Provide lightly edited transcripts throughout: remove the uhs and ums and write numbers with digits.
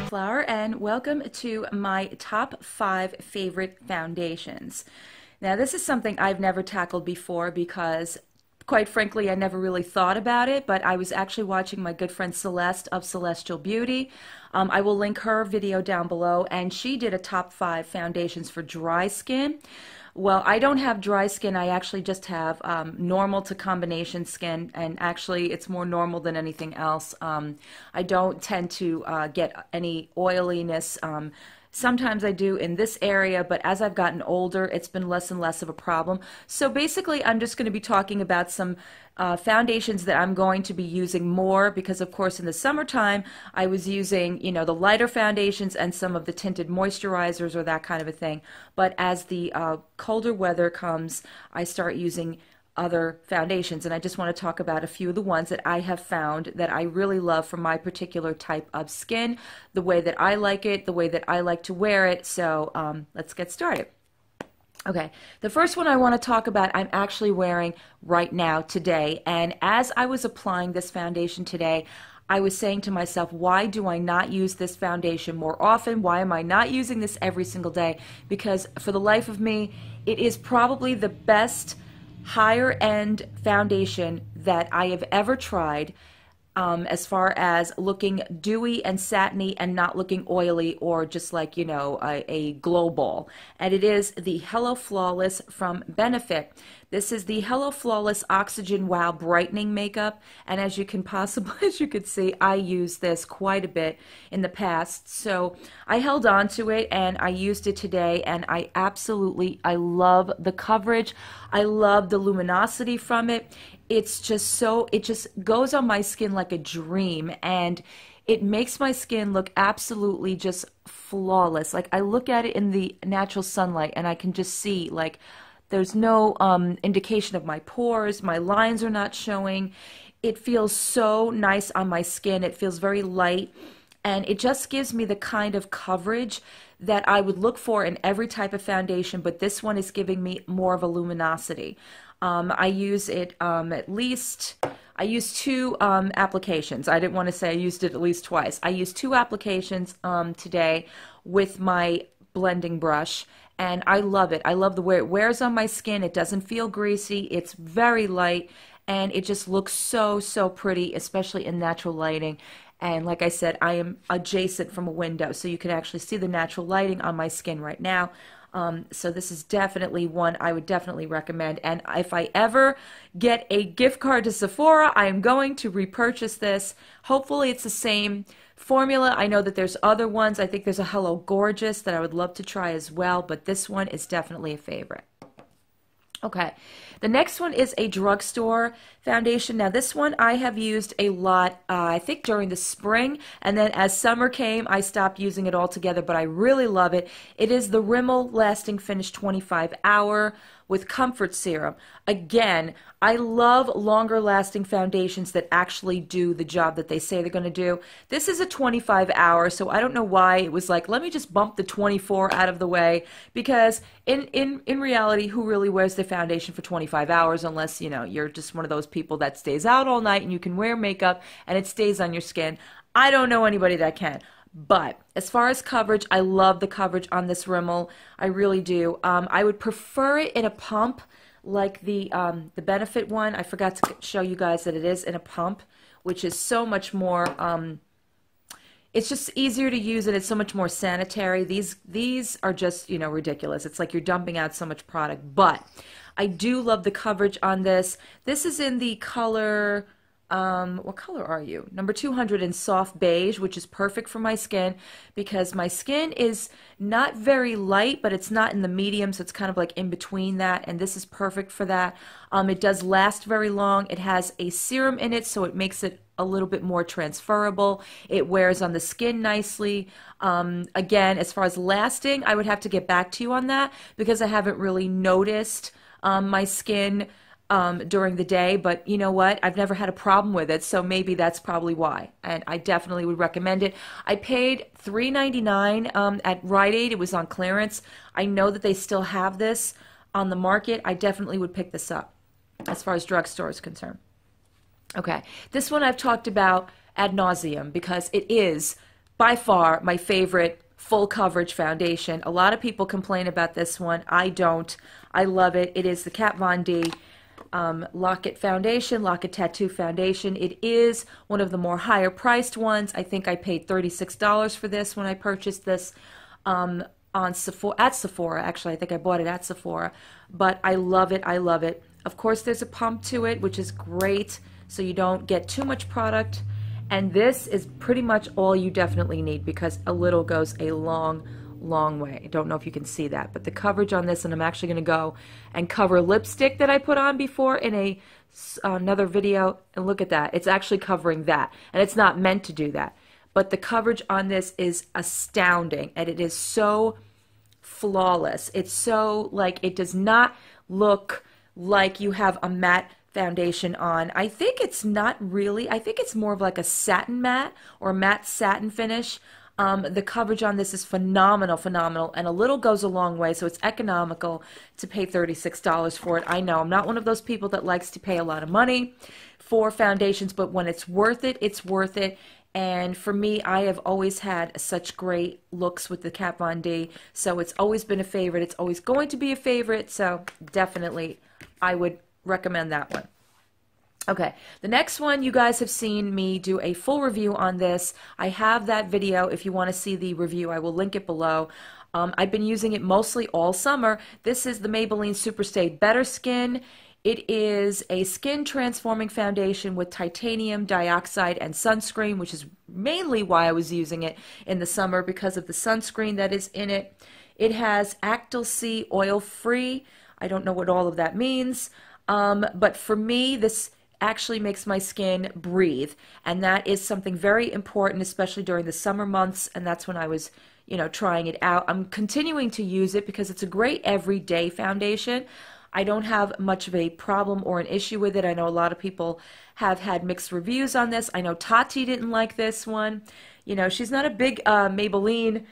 Flower, and welcome to my top 5 favorite foundations. Now, this is something I've never tackled before because, quite frankly, I never really thought about it, but I was actually watching my good friend Celeste of Celestial Beauty. I will link her video down below, and she did a top 5 foundations for dry skin. Well, I don't have dry skin. I actually just have normal to combination skin, and actually it's more normal than anything else. I don't tend to get any oiliness. Sometimes I do in this area, but as I've gotten older, it's been less and less of a problem. So basically, I'm just going to be talking about some foundations that I'm going to be using more because, of course, in the summertime, I was using, the lighter foundations and some of the tinted moisturizers or that kind of a thing. But as the colder weather comes, I start using other foundations, and I just want to talk about a few of the ones that I have found that I really love for my particular type of skin, the way that I like it, the way that I like to wear it. So let's get started. Okay, the first one I want to talk about I'm actually wearing right now today, and as I was applying this foundation today, I was saying to myself, why do I not use this foundation more often? Why am I not using this every single day? Because for the life of me, it is probably the best higher end foundation that I have ever tried, as far as looking dewy and satiny and not looking oily or just like, a glow ball. And it is the Hello Flawless from Benefit. This is the Hello Flawless Oxygen Wow Brightening Makeup, and as you can see, I used this quite a bit in the past. So I held on to it and I used it today, and I love the coverage. I love the luminosity from it. It's just it just goes on my skin like a dream, and it makes my skin look absolutely just flawless. Like, I look at it in the natural sunlight and I can just see, like, there's no indication of my pores. My lines are not showing. It feels so nice on my skin. It feels very light, and it just gives me the kind of coverage that I would look for in every type of foundation, but this one is giving me more of a luminosity. I use it I used 2 applications. I didn't want to say I used it at least twice. I used 2 applications today with my blending brush, and I love it. I love the way it wears on my skin. It doesn't feel greasy. It's very light, and it just looks so, so pretty, especially in natural lighting. And like I said, I am adjacent from a window, so you can actually see the natural lighting on my skin right now. So this is definitely one I would definitely recommend. And if I ever get a gift card to Sephora, I am going to repurchase this. Hopefully it's the same formula. I know that there's other ones. I think there's a Hello Gorgeous that I would love to try as well, but this one is definitely a favorite. Okay, the next one is a drugstore foundation. Now, this one I have used a lot, I think during the spring, and then as summer came, I stopped using it altogether, but I really love it. It is the Rimmel Lasting Finish 25 Hour with Comfort Serum. Again, I love longer lasting foundations that actually do the job that they say they're going to do. This is a 25 hour, so I don't know why it was like, let me just bump the 24 out of the way, because in reality, who really wears the foundation for 25 hours unless, you're just one of those people that stays out all night and you can wear makeup and it stays on your skin. I don't know anybody that can. But as far as coverage, I love the coverage on this Rimmel. I really do. I would prefer it in a pump like the Benefit one. I forgot to show you guys that it is in a pump, which is so much more, it's just easier to use and it's so much more sanitary. These are just, ridiculous. It's like you're dumping out so much product. But I do love the coverage on this. This is in the color... what color are you? Number 200 in soft beige, which is perfect for my skin because my skin is not very light, but it's not in the medium, so it's kind of like in between that, and this is perfect for that. It does last very long. It has a serum in it, so it makes it a little bit more transferable. It wears on the skin nicely. Again, as far as lasting, I would have to get back to you on that because I haven't really noticed my skin during the day, but you know what? I've never had a problem with it, so maybe that's probably why. And I definitely would recommend it. I paid $3.99 at Rite Aid. It was on clearance. I know that they still have this on the market. I definitely would pick this up as far as drugstore is concerned. Okay, this one I've talked about ad nauseum because it is by far my favorite full coverage foundation. A lot of people complain about this one. I don't. I love it. It is the Kat Von D Lock-It Foundation, Lock-It Tattoo Foundation. It is one of the more higher priced ones. I think I paid $36 for this when I purchased this on Sephora, at Sephora. Actually, I think I bought it at Sephora. But I love it. I love it. Of course, there's a pump to it, which is great, so you don't get too much product. And this is pretty much all you definitely need, because a little goes a long, long way. I don't know if you can see that, but the coverage on this, and I'm actually going to go and cover lipstick that I put on before in another video, and look at that. It's actually covering that, and it's not meant to do that. But the coverage on this is astounding, and it is so flawless. It's so, like, it does not look like you have a matte foundation on. I think it's not really. I think it's more of like a satin matte or matte satin finish. The coverage on this is phenomenal, phenomenal, and a little goes a long way, so it's economical to pay $36 for it. I know I'm not one of those people that likes to pay a lot of money for foundations, but when it's worth it, it's worth it. And for me, I have always had such great looks with the Kat Von D, so it's always been a favorite. It's always going to be a favorite, so definitely I would recommend that one. Okay, the next one, you guys have seen me do a full review on this. I have that video. If you want to see the review, I will link it below. I've been using it mostly all summer. This is the Maybelline Superstay Better Skin. It is a skin transforming foundation with titanium dioxide and sunscreen, which is mainly why I was using it in the summer, because of the sunscreen that is in it. It has Actyl C oil free. I don't know what all of that means, but for me, this actually makes my skin breathe, and that is something very important, especially during the summer months, and that's when I was, you know, trying it out. I'm continuing to use it because it's a great everyday foundation. I don't have much of a problem or an issue with it. I know a lot of people have had mixed reviews on this. I know Tati didn't like this one. You know, she's not a big Maybelline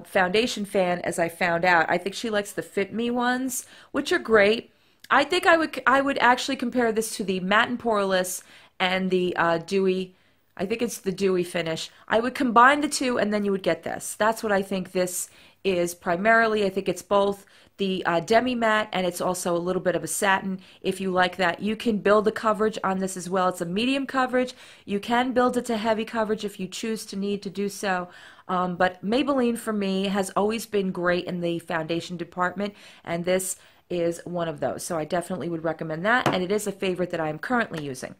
foundation fan, as I found out. I think she likes the Fit Me ones, which are great. I think I would actually compare this to the Matte and Poreless and the Dewy. I think it's the Dewy finish. I would combine the two, and then you would get this. That's what I think this is primarily. I think it's both the demi matte, and it's also a little bit of a satin. If you like that, you can build the coverage on this as well. It's a medium coverage. You can build it to heavy coverage if you choose to need to do so. But Maybelline for me has always been great in the foundation department, and this is one of those. So I definitely would recommend that, and it is a favorite that I am currently using.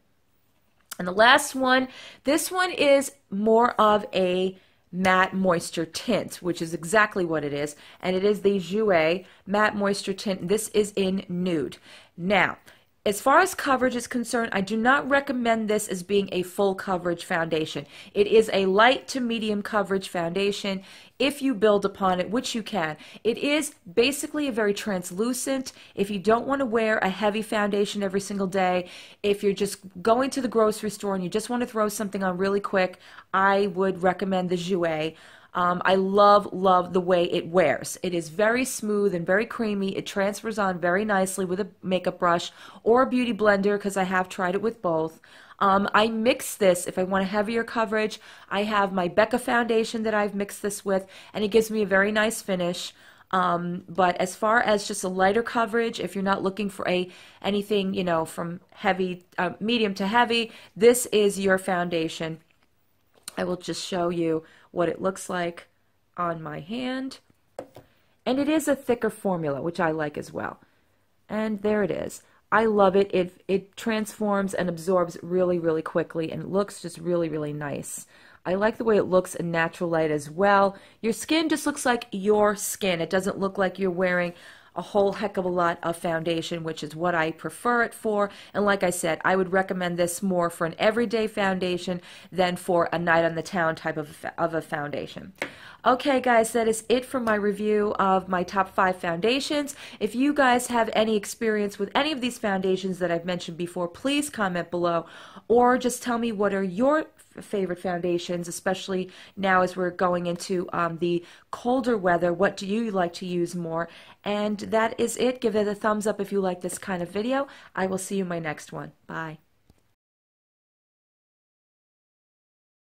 And the last one, this one is more of a matte moisture tint, which is exactly what it is, and it is the Jouer matte moisture tint. This is in nude. Now, as far as coverage is concerned, I do not recommend this as being a full coverage foundation. It is a light to medium coverage foundation if you build upon it, which you can. It is basically a very translucent. If you don't want to wear a heavy foundation every single day, if you're just going to the grocery store and you just want to throw something on really quick, I would recommend the Jouer. I love the way it wears. It is very smooth and very creamy. It transfers on very nicely with a makeup brush or a beauty blender, because I have tried it with both. I mix this if I want a heavier coverage. I have my Becca foundation that I've mixed this with, and it gives me a very nice finish. But as far as just a lighter coverage, if you're not looking for anything, you know, from heavy, medium to heavy, this is your foundation. I will just show you what it looks like on my hand. And it is a thicker formula, which I like as well. And there it is. I love it. It transforms and absorbs really, really quickly, and it looks just really, really nice. I like the way it looks in natural light as well. Your skin just looks like your skin. It doesn't look like you're wearing a whole heck of a lot of foundation, which is what I prefer it for. And like I said, I would recommend this more for an everyday foundation than for a night on the town type of a foundation. Okay guys, that is it for my review of my top 5 foundations. If you guys have any experience with any of these foundations that I've mentioned before, please comment below, or just tell me what are your favorite foundations, especially now as we're going into the colder weather. What do you like to use more? And that is it. Give it a thumbs up if you like this kind of video. I will see you in my next one. Bye.